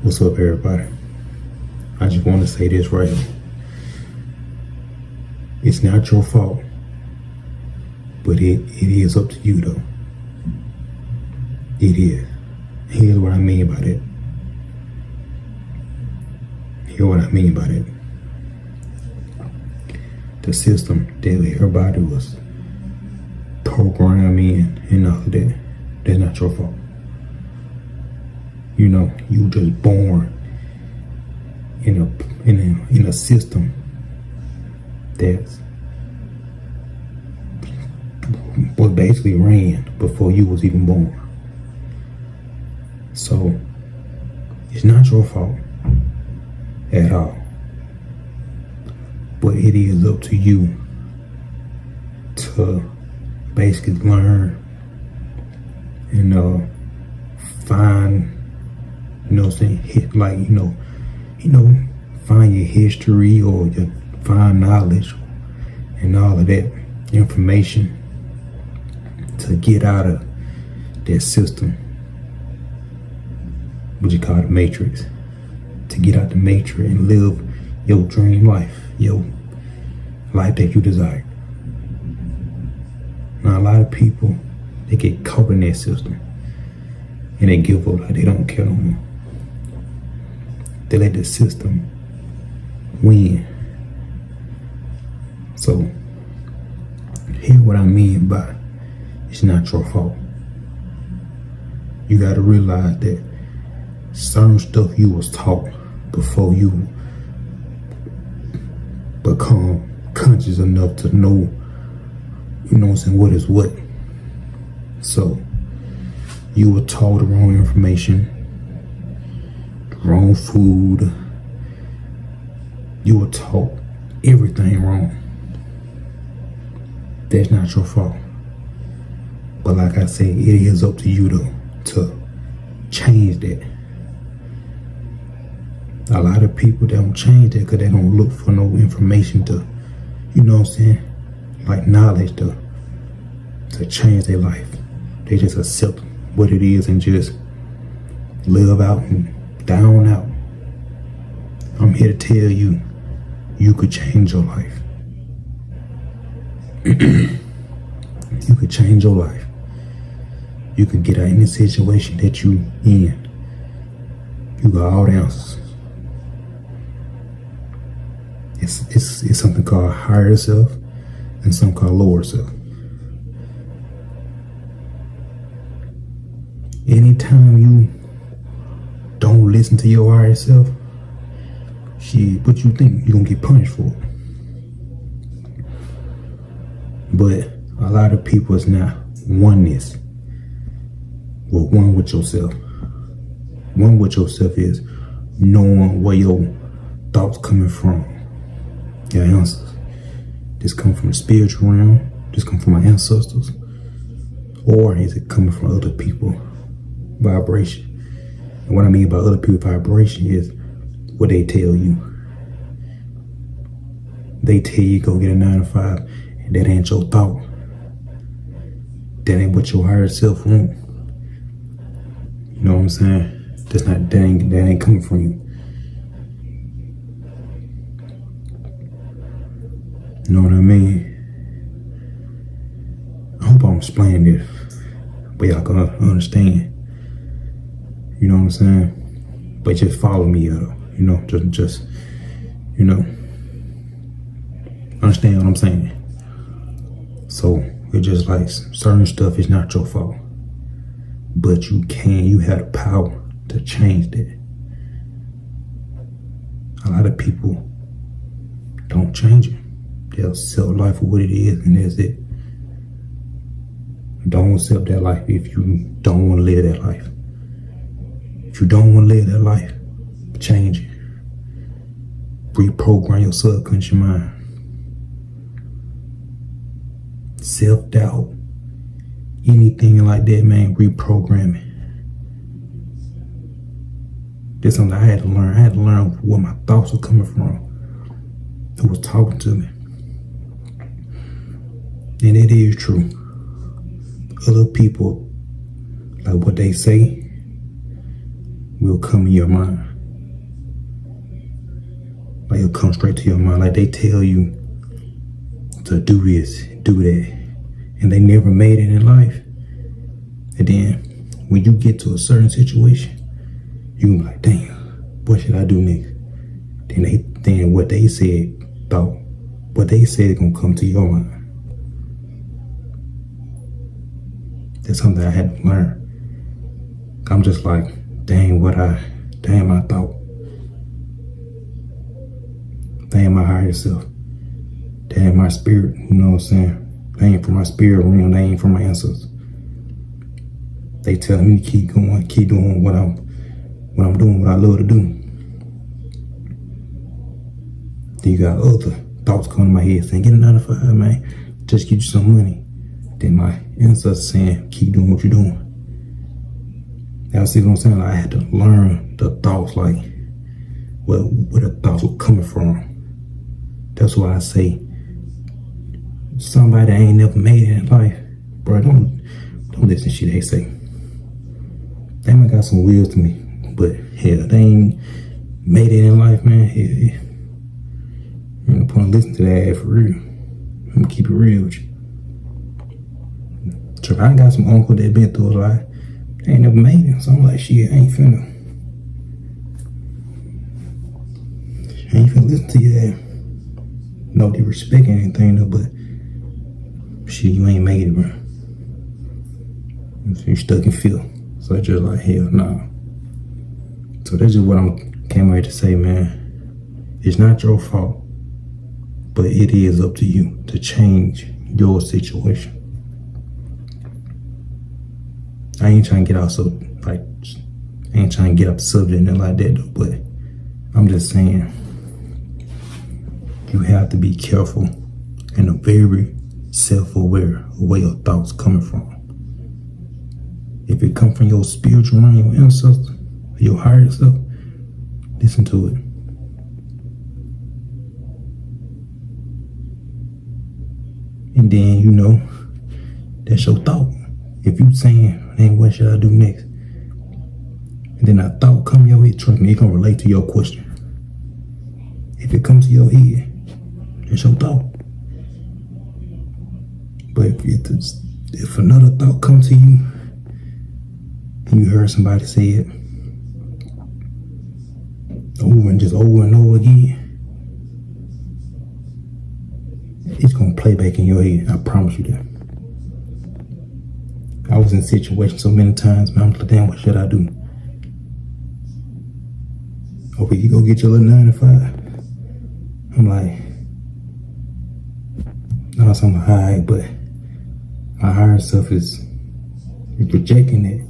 What's up, everybody? I just want to say this right here. It's not your fault, but it is up to you, though. It is. Here's what I mean by that. Here's what I mean by that. The system that everybody was programmed in and all of that, that's not your fault. You know, you just born in a system that was basically ran before you was even born. So it's not your fault at all, but it is up to you to basically learn and find, you know what I'm saying, like, find your history or your find knowledge and all of that information to get out of that system, what you call the matrix, to get out the matrix and live your dream life, your life that you desire. Now, a lot of people, they get caught in that system and they give up, like they don't care no more. They let the system win. So, here's what I mean by it's not your fault. You gotta realize that certain stuff you was taught before you become conscious enough to know, you know what I'm saying, what is what. So, you were taught the wrong information, the wrong food. You were taught everything wrong. That's not your fault. But like I said, it is up to you though to change that. A lot of people don't change that because they don't look for no information to, you know what I'm saying, like knowledge to change their life. They just accept what it is and just live out and down out. I'm here to tell you, you could change your life. You could change your life. You could get out of any situation that you in. You got all the answers. It's something called higher self and something called lower self. Anytime you don't listen to your higher self, what you think you're gonna get punished for? But a lot of people is not oneness. Well, one with yourself. One with yourself is knowing where your thoughts coming from. Your answers. This come from the spiritual realm. This come from my ancestors. Or is it coming from other people? Vibration. And what I mean by other people vibration is what they tell you. They tell you go get a 9 to 5, and that ain't your thought. That ain't what your higher self want. You know what I'm saying? That ain't coming from you. You know what I mean? I hope I'm explaining this, but y'all can understand. You know what I'm saying? But just follow me, just understand what I'm saying. So it's just like certain stuff is not your fault, but you have the power to change that. A lot of people don't change it. They'll accept life for what it is, and that's it. Don't accept that life if you don't want to live that life. If you don't want to live that life, change it. Reprogram your subconscious mind. Self-doubt, anything like that, man, reprogram it. That's something I had to learn. I had to learn where my thoughts were coming from. Who was talking to me. And it is true. Other people, like what they say, will come in your mind. Like it'll come straight to your mind. Like they tell you to do this, do that, and they never made it in life. And then when you get to a certain situation, you be like, damn, what should I do next? Then what they said gonna come to your mind. That's something I had to learn. I'm just like, damn I thought. Damn my higher self. Damn my spirit, you know what I'm saying? They ain't from my spirit realm, they ain't from my ancestors. They tell me to keep going, keep doing what I'm doing, what I love to do. Then you got other thoughts coming to my head saying, get a 9 to 5, man. Just get you some money. Then my ancestors saying, keep doing what you're doing. Now see what I'm saying? Like, I had to learn the thoughts, like where the thoughts were coming from. That's why I say somebody that ain't never made it in life, bro, don't listen to shit they say. They might got some wheels to me, but hell, they ain't made it in life, man. Hell, I'm gonna put and listen to that for real. I'm gonna keep it real with you. So I got some uncle that been through a lot. They ain't never made it, so I'm like, shit, I ain't finna listen to you. No disrespect or anything though, but shit, you ain't made it, bro. You stuck in fear. So it's just like, hell nah. So that's just what came here to say, man. It's not your fault, but it is up to you to change your situation. I ain't trying to get out I ain't trying to get off the subject and like that though, but I'm just saying you have to be careful and a very self-aware of where your thoughts coming from. If it come from your spiritual mind, your ancestors, your higher self, listen to it. And then you know that's your thought. If you saying, man, what should I do next? And then that thought come your head, trust me, it gonna relate to your question. If it comes to your head, that's your thought. But if another thought comes to you, and you heard somebody say it over and over again, it's gonna play back in your head. I promise you that. I was in situations so many times, man, I'm like, damn, what should I do? Okay, you go get your little 9 to 5. I'm like, no, so I'm alright, but my higher self is rejecting it.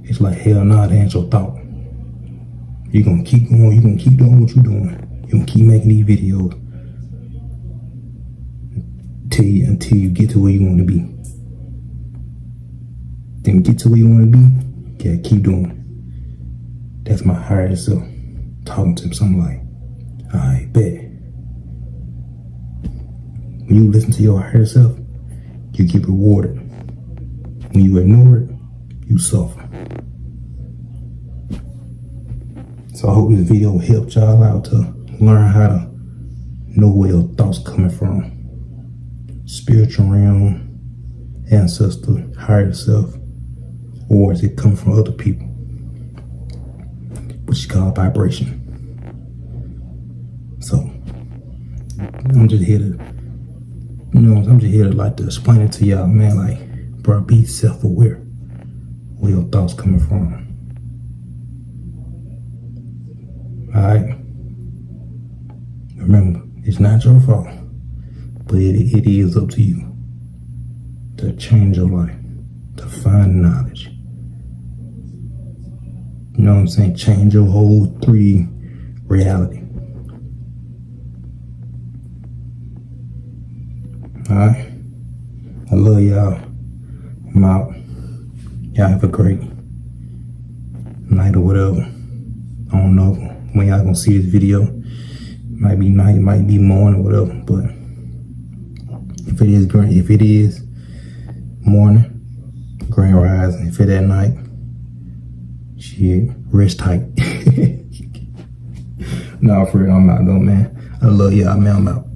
It's like, hell nah, that ain't your thought. You're gonna keep going, you're gonna keep doing what you're doing. You're gonna keep making these videos until you get to where you want to be. Then get to where you want to be, yeah, keep doing it. That's my higher self talking to him. So I'm like, alright, bet. When you listen to your higher self, you get rewarded. When you ignore it, you suffer. So I hope this video helped y'all out to learn how to know where your thoughts coming from. Spiritual realm, ancestor, higher self, or is it coming from other people? Which is called vibration. So I'm just here to like to explain it to y'all, man. Like, bro, be self-aware where your thoughts coming from. Alright? Remember, it's not your fault, but it is up to you to change your life, to find knowledge. You know what I'm saying? Change your whole 3D reality. Alright? I love y'all. I'm out. Y'all have a great night or whatever. I don't know when y'all gonna see this video. Might be night, might be morning or whatever, but if it is morning, grand rising. If it at night, shit. Shit, rest tight. Nah, for real, I'm out though, man. I love y'all, man. I'm out.